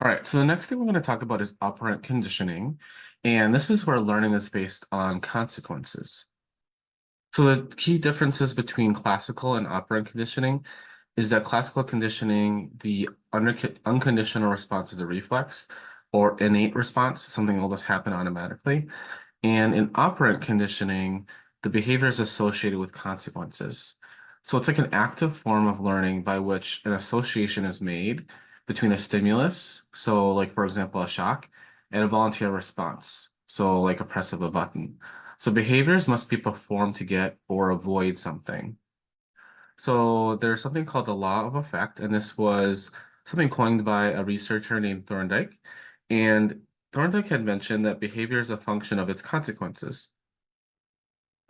All right, so the next thing we're going to talk about is operant conditioning, and this is where learning is based on consequences. So the key differences between classical and operant conditioning is that classical conditioning, the unconditional response is a reflex or innate response, something will just happen automatically. And in operant conditioning, the behavior is associated with consequences. So it's like an active form of learning by which an association is made between a stimulus, so like for example, a shock, and a volunteer response, so like a press of a button. So behaviors must be performed to get or avoid something. So there's something called the law of effect, and this was something coined by a researcher named Thorndike. And Thorndike had mentioned that behavior is a function of its consequences.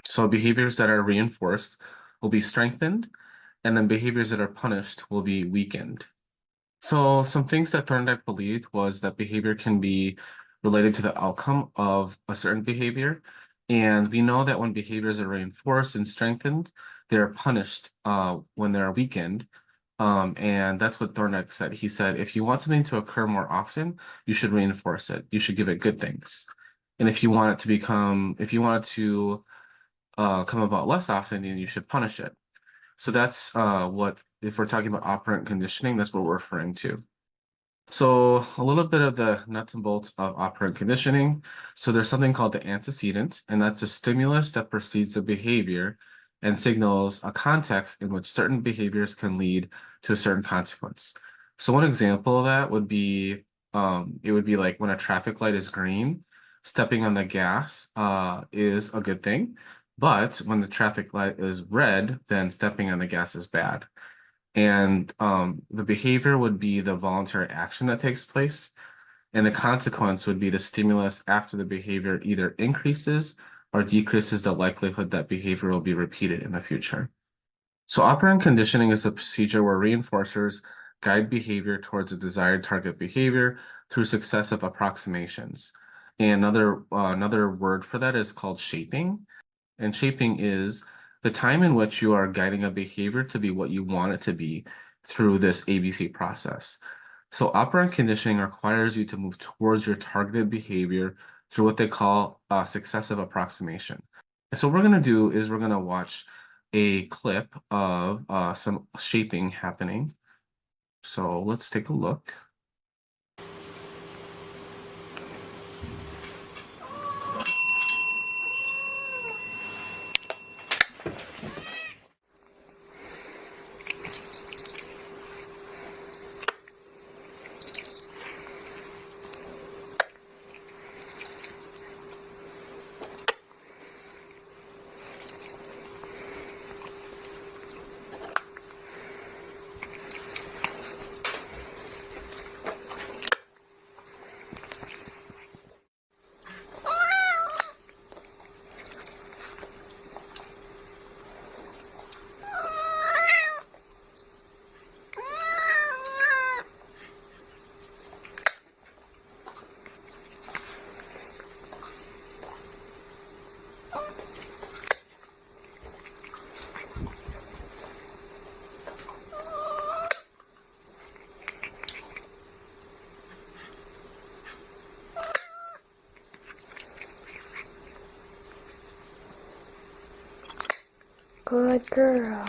So behaviors that are reinforced will be strengthened, and then behaviors that are punished will be weakened. So some things that Thorndike believed was that behavior can be related to the outcome of a certain behavior. And we know that when behaviors are reinforced and strengthened, they're punished when they're weakened. And that's what Thorndike said. He said, if you want something to occur more often, you should reinforce it. You should give it good things. And if you want it to if you want it to come about less often, then you should punish it. So that's if we're talking about operant conditioning, that's what we're referring to. So a little bit of the nuts and bolts of operant conditioning. So there's something called the antecedent, and that's a stimulus that precedes the behavior and signals a context in which certain behaviors can lead to a certain consequence. So one example of that would be, it would be like when a traffic light is green, stepping on the gas is a good thing. But when the traffic light is red, then stepping on the gas is bad. And the behavior would be the voluntary action that takes place. And the consequence would be the stimulus after the behavior either increases or decreases the likelihood that behavior will be repeated in the future. So operant conditioning is a procedure where reinforcers guide behavior towards a desired target behavior through successive approximations. And another word for that is called shaping. And shaping is the time in which you are guiding a behavior to be what you want it to be through this ABC process. So operant conditioning requires you to move towards your targeted behavior through what they call successive approximation. And so what we're going to do is we're going to watch a clip of some shaping happening. So let's take a look. Good girl.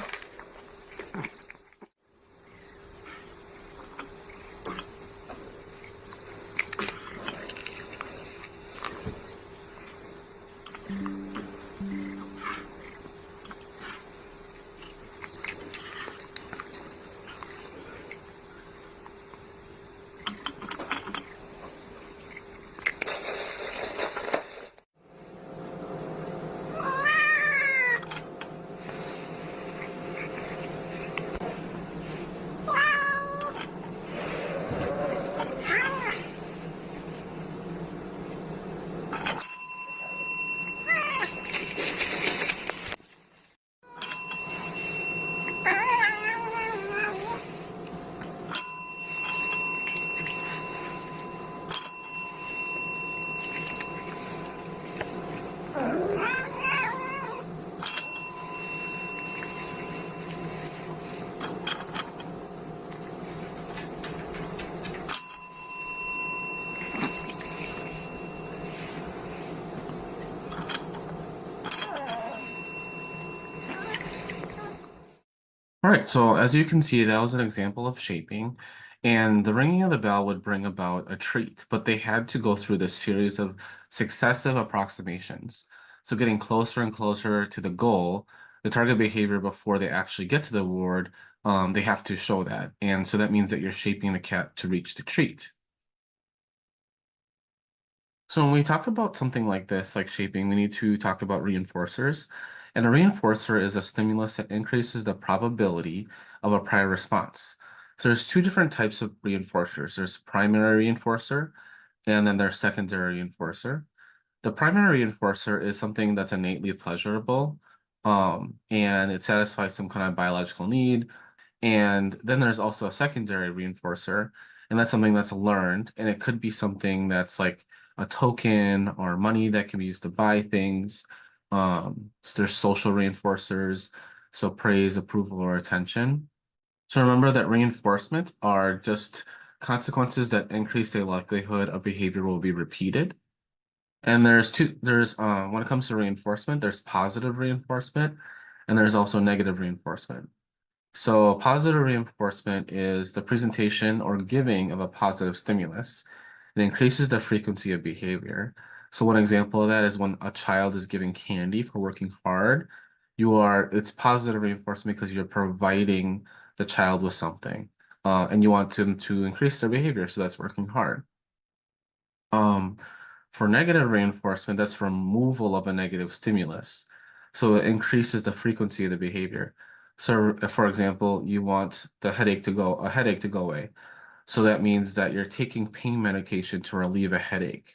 All right, so as you can see, that was an example of shaping, and the ringing of the bell would bring about a treat, but they had to go through this series of successive approximations. So getting closer and closer to the goal, the target behavior before they actually get to the reward, they have to show that. And so that means that you're shaping the cat to reach the treat. So when we talk about something like this, like shaping, we need to talk about reinforcers. And a reinforcer is a stimulus that increases the probability of a prior response. So there's two different types of reinforcers. There's primary reinforcer, and then there's secondary reinforcer. The primary reinforcer is something that's innately pleasurable, and it satisfies some kind of biological need. And then there's also a secondary reinforcer, and that's something that's learned, and it could be something that's like a token or money that can be used to buy things. So there's social reinforcers, so praise, approval, or attention. So remember that reinforcement are just consequences that increase the likelihood of behavior will be repeated. And there's when it comes to reinforcement, there's positive reinforcement and there's also negative reinforcement. So positive reinforcement is the presentation or giving of a positive stimulus that increases the frequency of behavior. So one example of that is when a child is giving candy for working hard, it's positive reinforcement because you're providing the child with something, and you want them to increase their behavior, so that's working hard. Um, for negative reinforcement, that's removal of a negative stimulus. So it increases the frequency of the behavior. So for example, you want a headache to go away. So that means that you're taking pain medication to relieve a headache.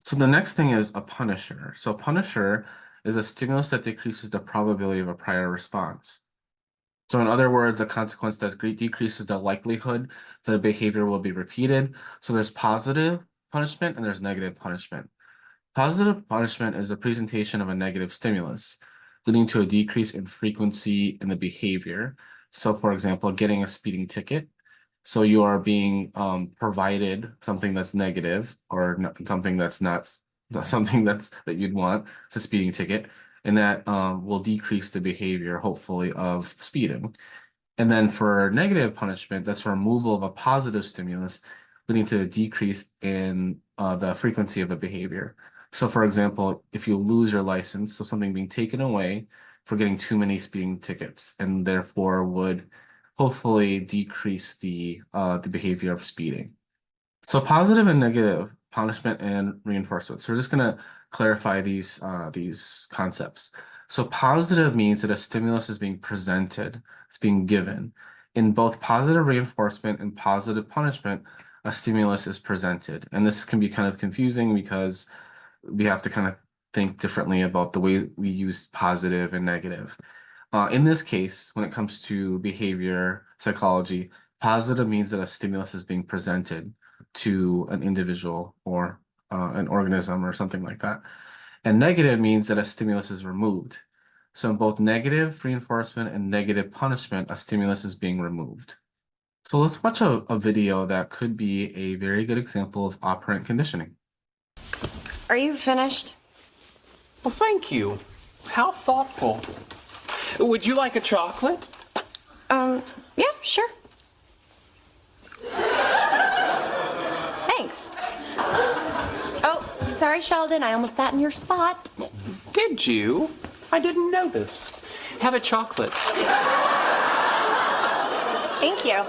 So the next thing is a punisher. So a punisher is a stimulus that decreases the probability of a prior response. So in other words, a consequence that decreases the likelihood that a behavior will be repeated. So there's positive punishment and there's negative punishment. Positive punishment is the presentation of a negative stimulus, leading to a decrease in frequency in the behavior. So for example, getting a speeding ticket. So you are being provided something that's negative or something that's not something that you'd want. It's a speeding ticket, and that will decrease the behavior, hopefully, of speeding. And then for negative punishment, that's removal of a positive stimulus, leading to a decrease in the frequency of a behavior. So for example, if you lose your license, so something being taken away for getting too many speeding tickets, and therefore would hopefully decrease the behavior of speeding. So positive and negative punishment and reinforcement. So we're just going to clarify these concepts. So positive means that a stimulus is being presented, it's being given. In both positive reinforcement and positive punishment, a stimulus is presented. And this can be kind of confusing because we have to kind of think differently about the way we use positive and negative. In this case, when it comes to behavior psychology, positive means that a stimulus is being presented to an individual or an organism or something like that. And negative means that a stimulus is removed. So in both negative reinforcement and negative punishment, a stimulus is being removed. So let's watch a video that could be a very good example of operant conditioning. Are you finished? Well, thank you. How thoughtful. Would you like a chocolate? Yeah, sure. Thanks. Oh, sorry, Sheldon. I almost sat in your spot. Did you? I didn't notice. Have a chocolate. Thank you.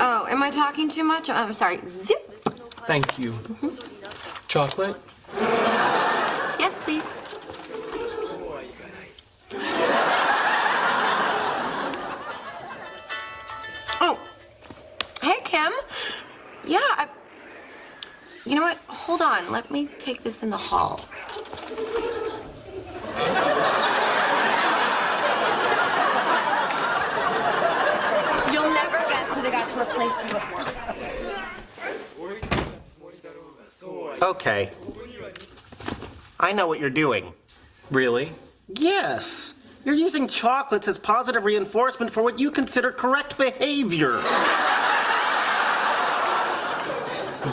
Oh, am I talking too much? I'm sorry. Zip. Thank you. Chocolate? Yes, please. Oh, hey, Kim. Yeah, you know what? Hold on. Let me take this in the hall. You'll never guess who they got to replace you at work. Okay. I know what you're doing. Really? Yes. You're using chocolates as positive reinforcement for what you consider correct behavior.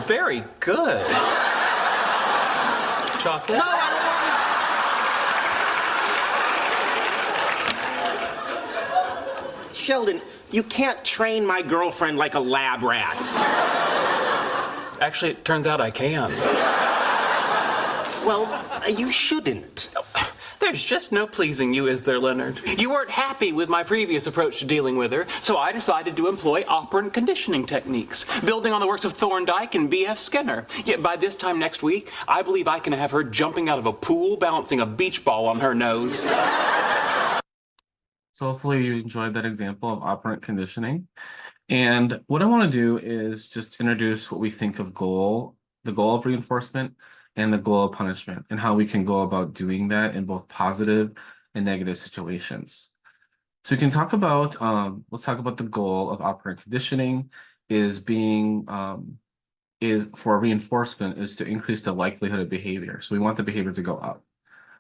Very good. Chocolate? No, I don't want Sheldon, you can't train my girlfriend like a lab rat. Actually, it turns out I can. Well, you shouldn't. There's just no pleasing you, is there, Leonard? You weren't happy with my previous approach to dealing with her, so I decided to employ operant conditioning techniques, building on the works of Thorndike and B.F. Skinner. Yet by this time next week, I believe I can have her jumping out of a pool, balancing a beach ball on her nose. So hopefully you enjoyed that example of operant conditioning. And what I want to do is just introduce what we think of the goal of reinforcement and the goal of punishment, and how we can go about doing that in both positive and negative situations. So we can talk about, let's talk about the goal of operant conditioning is for reinforcement is to increase the likelihood of behavior. So we want the behavior to go up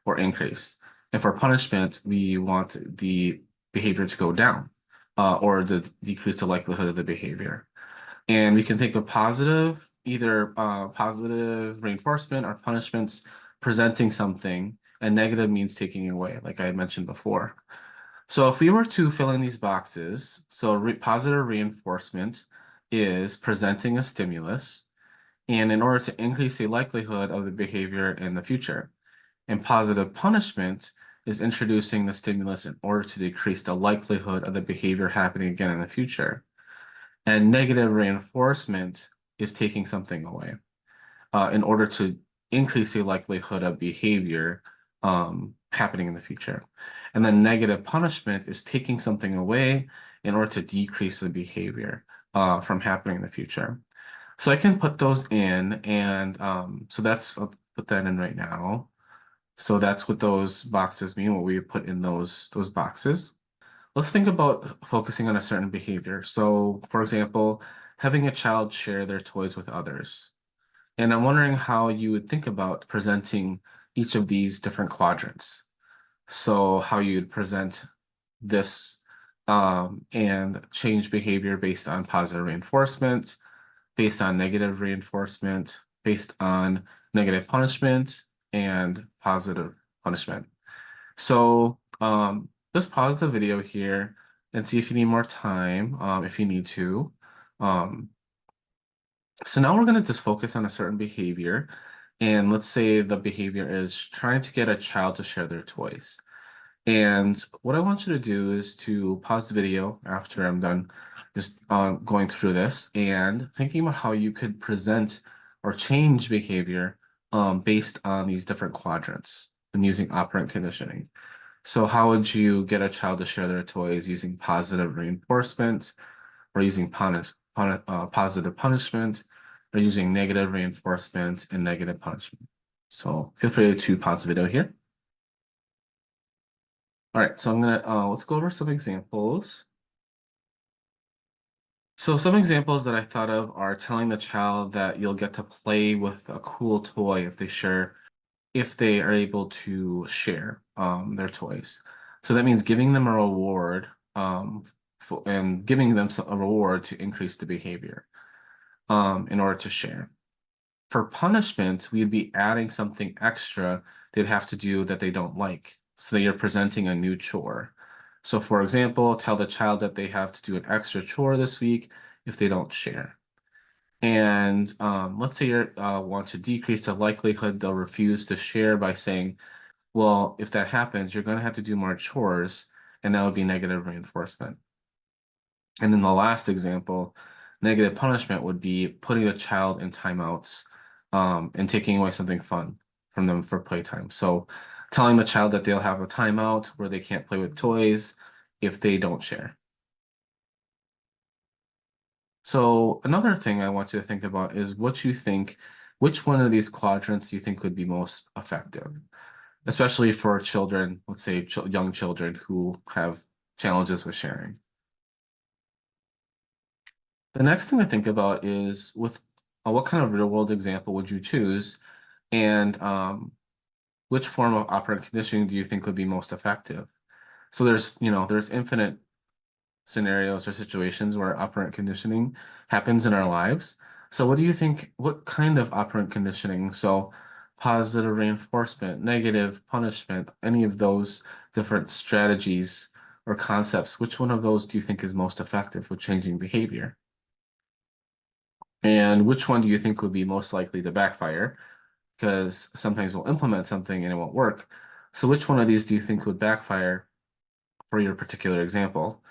or increase. And for punishment, we want the behavior to go down or to decrease the likelihood of the behavior. And we can think of either positive reinforcement or punishments presenting something, and negative means taking away, like I mentioned before. So if we were to fill in these boxes, so positive reinforcement is presenting a stimulus, and in order to increase the likelihood of the behavior in the future. And positive punishment is introducing the stimulus in order to decrease the likelihood of the behavior happening again in the future. And negative reinforcement is taking something away in order to increase the likelihood of behavior happening in the future. And then negative punishment is taking something away in order to decrease the behavior from happening in the future. So I can put those in, and so I'll put that in right now. So that's what those boxes mean, what we put in those boxes. Let's think about focusing on a certain behavior. So for example, having a child share their toys with others. And I'm wondering how you would think about presenting each of these different quadrants. So how you'd present this and change behavior based on positive reinforcement, based on negative reinforcement, based on negative punishment, and positive punishment. So just pause the video here and see if you need more time, if you need to. So now we're going to just focus on a certain behavior. And let's say the behavior is trying to get a child to share their toys. And what I want you to do is to pause the video after I'm done just going through this and thinking about how you could present or change behavior based on these different quadrants and using operant conditioning. So how would you get a child to share their toys using positive reinforcement, or using positive punishment, or using negative reinforcement and negative punishment? So feel free to pause the video here. All right, so I'm gonna let's go over some examples. So some examples that I thought of are telling the child that you'll get to play with a cool toy if they are able to share their toys. So that means giving them a reward and giving them a reward to increase the behavior in order to share. For punishment, we'd be adding something extra they'd have to do that they don't like. So you're presenting a new chore. So for example, tell the child that they have to do an extra chore this week if they don't share. And let's say you want to decrease the likelihood they'll refuse to share by saying, well, if that happens, you're going to have to do more chores, and that would be negative reinforcement. And then the last example, negative punishment would be putting a child in timeouts and taking away something fun from them for playtime. So telling the child that they'll have a timeout where they can't play with toys if they don't share. So another thing I want you to think about is which one of these quadrants you think would be most effective, especially for children, let's say young children who have challenges with sharing. The next thing to think about is what kind of real world example would you choose, and which form of operant conditioning do you think would be most effective? So there's infinite scenarios or situations where operant conditioning happens in our lives. So what do you think, what kind of operant conditioning? So positive reinforcement, negative punishment, any of those different strategies or concepts, which one of those do you think is most effective with changing behavior? And which one do you think would be most likely to backfire? Because sometimes we'll implement something and it won't work. So which one of these do you think would backfire for your particular example?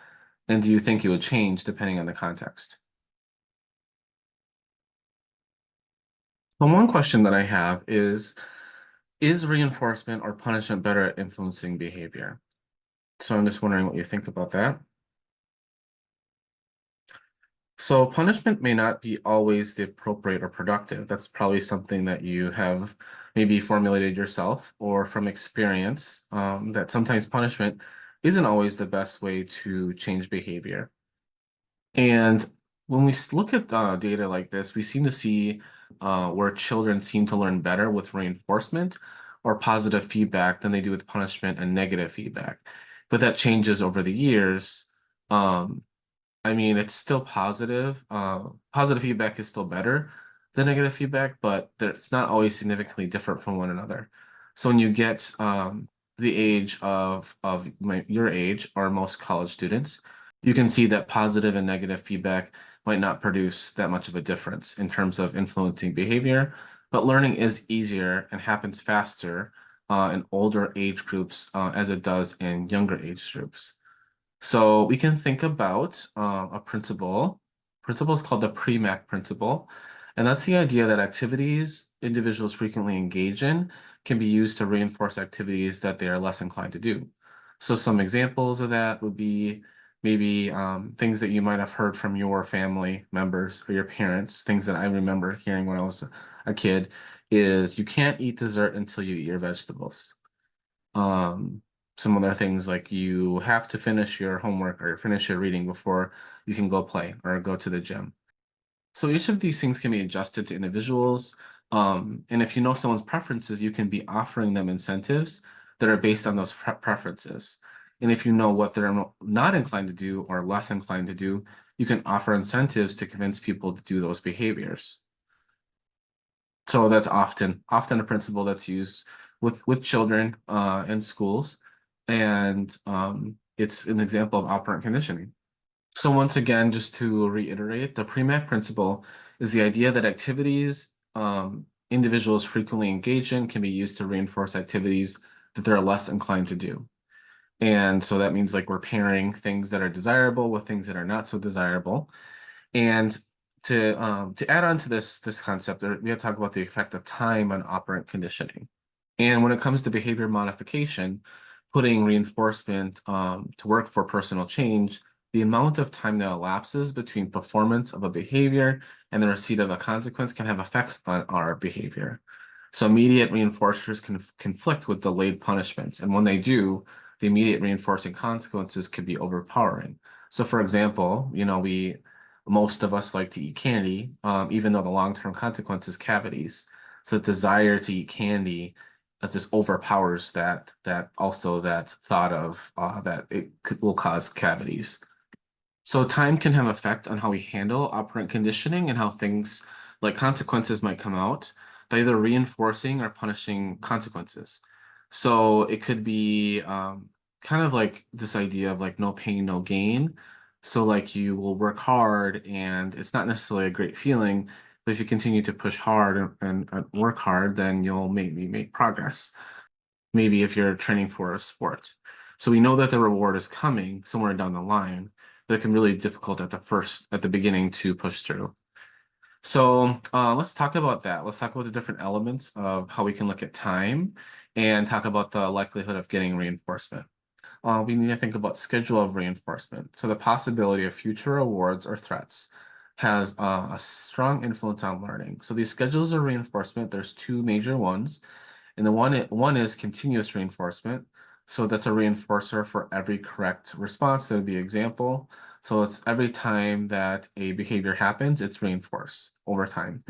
And do you think it would change depending on the context? So one question that I have is reinforcement or punishment better at influencing behavior? So I'm just wondering what you think about that. So punishment may not be always the appropriate or productive. That's probably something that you have maybe formulated yourself or from experience, that sometimes punishment isn't always the best way to change behavior. And when we look at data like this, we seem to see where children seem to learn better with reinforcement or positive feedback than they do with punishment and negative feedback. But that changes over the years. I mean, it's still positive. Positive feedback is still better than negative feedback, but it's not always significantly different from one another. So when you get the age of your age or most college students, you can see that positive and negative feedback might not produce that much of a difference in terms of influencing behavior, but learning is easier and happens faster in older age groups as it does in younger age groups. So we can think about a principle. Principle is called the pre-MAC principle. And that's the idea that activities individuals frequently engage in can be used to reinforce activities that they are less inclined to do. So some examples of that would be maybe things that you might have heard from your family members or your parents, things that I remember hearing when I was a kid, is you can't eat dessert until you eat your vegetables. Um, some other things like you have to finish your homework or finish your reading before you can go play or go to the gym. So each of these things can be adjusted to individuals. And if you know someone's preferences, you can be offering them incentives that are based on those preferences. And if you know what they're not inclined to do or less inclined to do, you can offer incentives to convince people to do those behaviors. So that's often a principle that's used with children in schools, and it's an example of operant conditioning. So once again, just to reiterate, the PREMAC principle is the idea that activities individuals frequently engage in can be used to reinforce activities that they're less inclined to do. And so that means like we're pairing things that are desirable with things that are not so desirable. And to add on to this concept, we have to talk about the effect of time on operant conditioning. And when it comes to behavior modification, putting reinforcement to work for personal change, the amount of time that elapses between performance of a behavior and the receipt of a consequence can have effects on our behavior. So immediate reinforcers can conflict with delayed punishments. And when they do, the immediate reinforcing consequences could be overpowering. So for example, most of us like to eat candy, even though the long-term consequence is cavities. So the desire to eat candy that just overpowers that thought of that will cause cavities. So time can have effect on how we handle operant conditioning and how things like consequences might come out by either reinforcing or punishing consequences. So it could be kind of like this idea of like no pain, no gain. So like you will work hard and it's not necessarily a great feeling, but if you continue to push hard and work hard, then you'll maybe make progress. Maybe if you're training for a sport. So we know that the reward is coming somewhere down the line, but it can be really difficult at the beginning to push through. So let's talk about that. Let's talk about the different elements of how we can look at time and talk about the likelihood of getting reinforcement. We need to think about schedule of reinforcement. So the possibility of future rewards or threats has a strong influence on learning. So these schedules of reinforcement, there's two major ones. And the one is continuous reinforcement. So that's a reinforcer for every correct response. That would be example. So it's every time that a behavior happens, it's reinforced over time.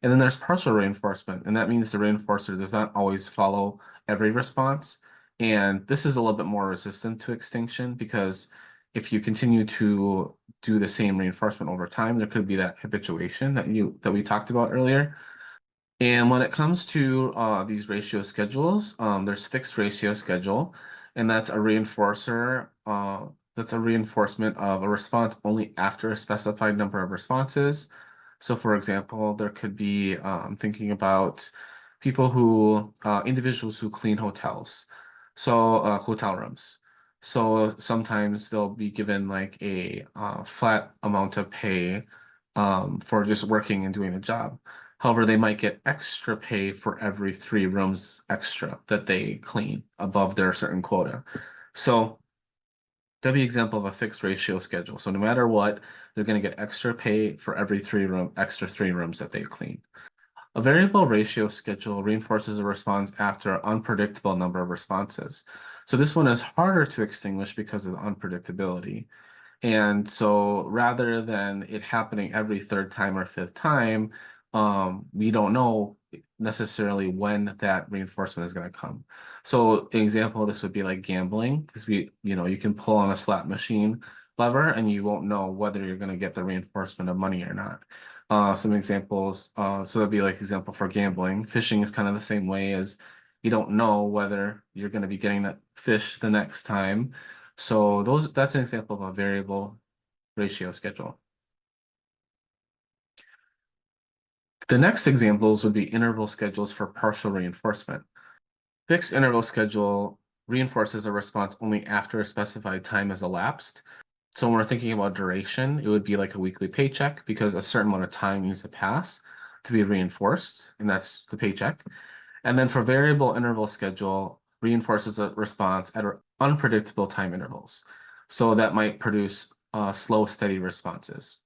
And then there's partial reinforcement, and that means the reinforcer does not always follow every response. And this is a little bit more resistant to extinction because if you continue to do the same reinforcement over time, there could be that habituation that we talked about earlier. And when it comes to these ratio schedules, there's fixed ratio schedule, and that's a reinforcer. That's a reinforcement of a response only after a specified number of responses. So, for example, there could be thinking about people who, individuals who clean hotels, so hotel rooms. So sometimes they'll be given like a flat amount of pay for just working and doing the job. However, they might get extra pay for every 3 rooms extra that they clean above their certain quota. So that'd be an example of a fixed ratio schedule. So no matter what, they're going to get extra pay for every extra 3 rooms that they clean. A variable ratio schedule reinforces a response after an unpredictable number of responses. So this one is harder to extinguish because of the unpredictability. And so rather than it happening every 3rd time or 5th time, we don't know necessarily when that reinforcement is going to come. So an example of this would be like gambling, because you can pull on a slot machine lever and you won't know whether you're going to get the reinforcement of money or not. Some examples, so that'd be like example for gambling. Fishing is kind of the same way, as you don't know whether you're going to be getting that fish the next time. So that's an example of a variable ratio schedule. The next examples would be interval schedules for partial reinforcement. Fixed interval schedule reinforces a response only after a specified time has elapsed. So when we're thinking about duration, it would be like a weekly paycheck, because a certain amount of time needs to pass to be reinforced, and that's the paycheck. And then for variable interval schedule, reinforces a response at unpredictable time intervals. So that might produce slow, steady responses.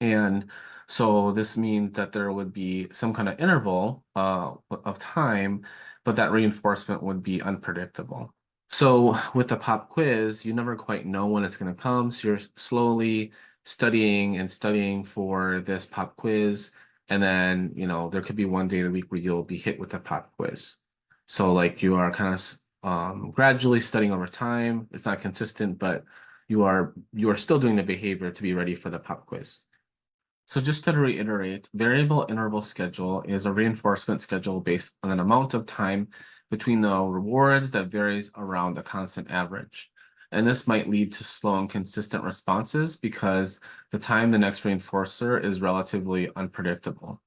And so this means that there would be some kind of interval of time, but that reinforcement would be unpredictable. So with the pop quiz, you never quite know when it's going to come. So you're slowly studying and studying for this pop quiz. And then, there could be one day of the week where you'll be hit with a pop quiz. So like you are kind of gradually studying over time. It's not consistent, but you are still doing the behavior to be ready for the pop quiz. So just to reiterate, variable interval schedule is a reinforcement schedule based on an amount of time between the rewards that varies around a constant average. And this might lead to slow and consistent responses because the time the next reinforcer is relatively unpredictable.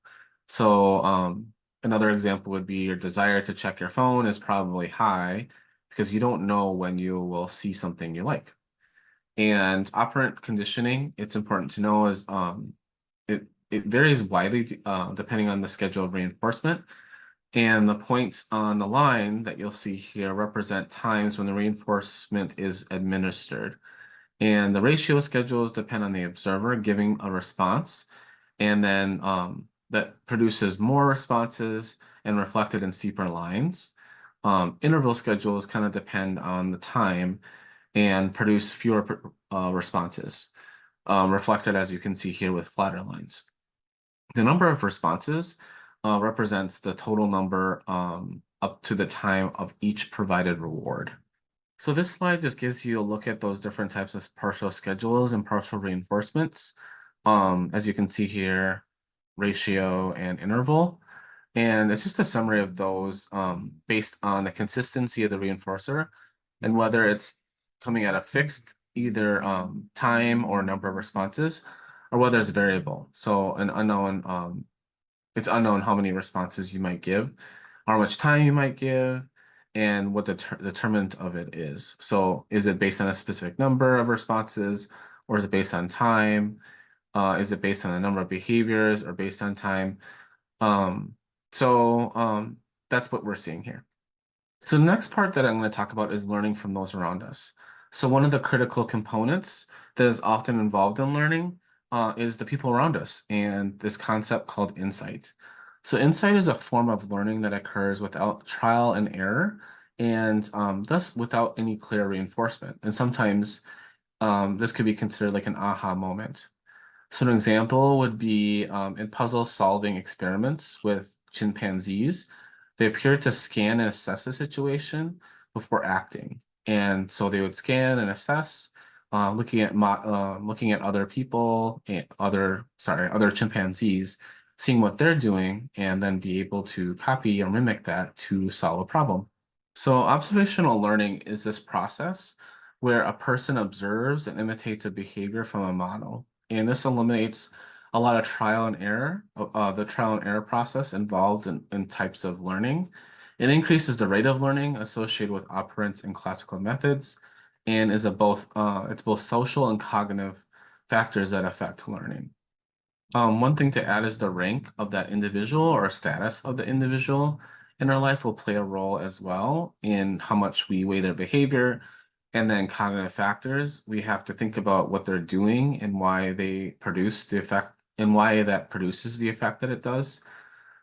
So another example would be your desire to check your phone is probably high because you don't know when you will see something you like. And operant conditioning, it's important to know, is it varies widely depending on the schedule of reinforcement. And the points on the line that you'll see here represent times when the reinforcement is administered. And the ratio schedules depend on the observer giving a response, and then that produces more responses and reflected in steeper lines. Interval schedules kind of depend on the time and produce fewer responses, reflected as you can see here with flatter lines. The number of responses represents the total number up to the time of each provided reward. So this slide just gives you a look at those different types of partial schedules and partial reinforcements. As you can see here, ratio and interval. And it's just a summary of those based on the consistency of the reinforcer and whether it's coming at a fixed either time or number of responses, or whether it's variable. So an unknown, it's unknown how many responses you might give, how much time you might give, and what the determinant of it is. So is it based on a specific number of responses, or is it based on time? Is it based on the number of behaviors or based on time? That's what we're seeing here. So the next part that I'm going to talk about is learning from those around us. So one of the critical components that is often involved in learning is the people around us and this concept called insight. So insight is a form of learning that occurs without trial and error, and thus without any clear reinforcement. And sometimes this could be considered like an aha moment. So an example would be in puzzle solving experiments with chimpanzees. They appeared to scan and assess the situation before acting. And so they would scan and assess, looking at other people and other chimpanzees, seeing what they're doing, and then be able to copy or mimic that to solve a problem. So observational learning is this process where a person observes and imitates a behavior from a model. And this eliminates a lot of trial and error, the trial and error process involved in types of learning. It increases the rate of learning associated with operant and classical methods, and it's both social and cognitive factors that affect learning. One thing to add is the rank of that individual or status of the individual in our life will play a role as well in how much we weigh their behavior. And then cognitive factors, we have to think about what they're doing and why they produce the effect and why that produces the effect that it does.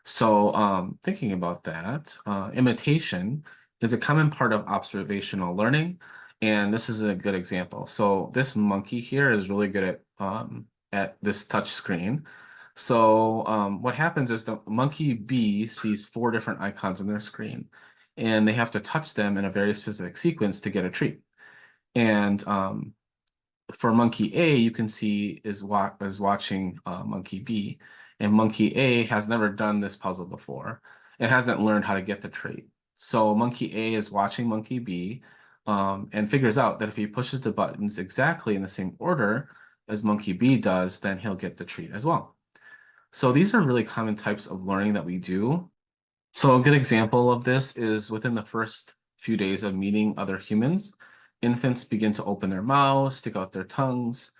So thinking about that, imitation is a common part of observational learning. And this is a good example. So this monkey here is really good at this touch screen. So what happens is the monkey B sees 4 different icons on their screen, and they have to touch them in a very specific sequence to get a treat. And for monkey A, you can see is watching monkey B, and monkey A has never done this puzzle before. It hasn't learned how to get the trait. So monkey A is watching monkey B, and figures out that if he pushes the buttons exactly in the same order as monkey B does, then he'll get the treat as well. So these are really common types of learning that we do. So a good example of this is within the first few days of meeting other humans, infants begin to open their mouths, stick out their tongues,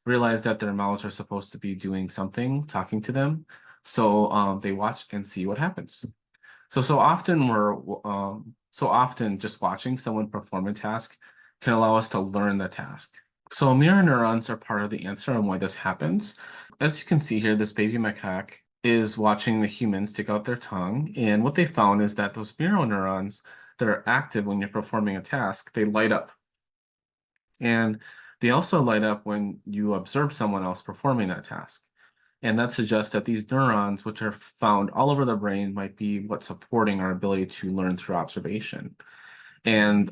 realize that their mouths are supposed to be doing something, talking to them. So they watch and see what happens. So often just watching someone perform a task can allow us to learn the task. So mirror neurons are part of the answer on why this happens. As you can see here, this baby macaque is watching the humans take out their tongue, and what they found is that those mirror neurons that are active when you're performing a task, they light up. And they also light up when you observe someone else performing that task. And that suggests that these neurons, which are found all over the brain, might be what's supporting our ability to learn through observation. And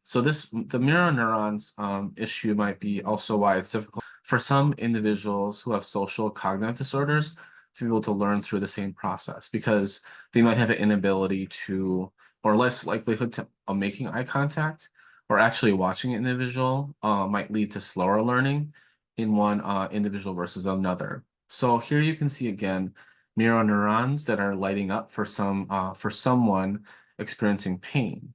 so the mirror neurons issue might be also why it's difficult for some individuals who have social cognitive disorders to be able to learn through the same process, because they might have an inability to, or less likelihood of making eye contact, or actually watching an individual might lead to slower learning in one individual versus another. So here you can see again mirror neurons that are lighting up for someone experiencing pain.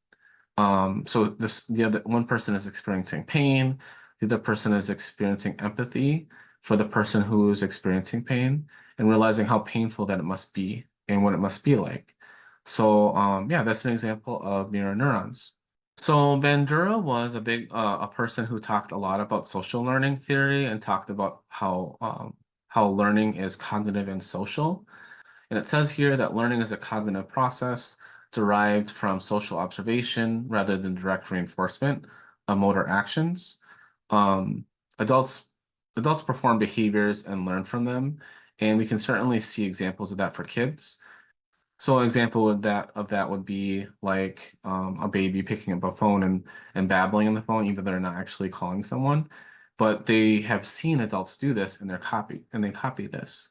So the other one person is experiencing pain, the other person is experiencing empathy for the person who is experiencing pain, and realizing how painful that it must be and what it must be like. So yeah, that's an example of mirror neurons. So Bandura was a person who talked a lot about social learning theory and talked about how learning is cognitive and social. And it says here that learning is a cognitive process derived from social observation rather than direct reinforcement of motor actions. Um, adults adults perform behaviors and learn from them, and we can certainly see examples of that for kids. So an example of that would be like a baby picking up a phone and babbling on the phone, even though they're not actually calling someone, but they have seen adults do this and they copy this.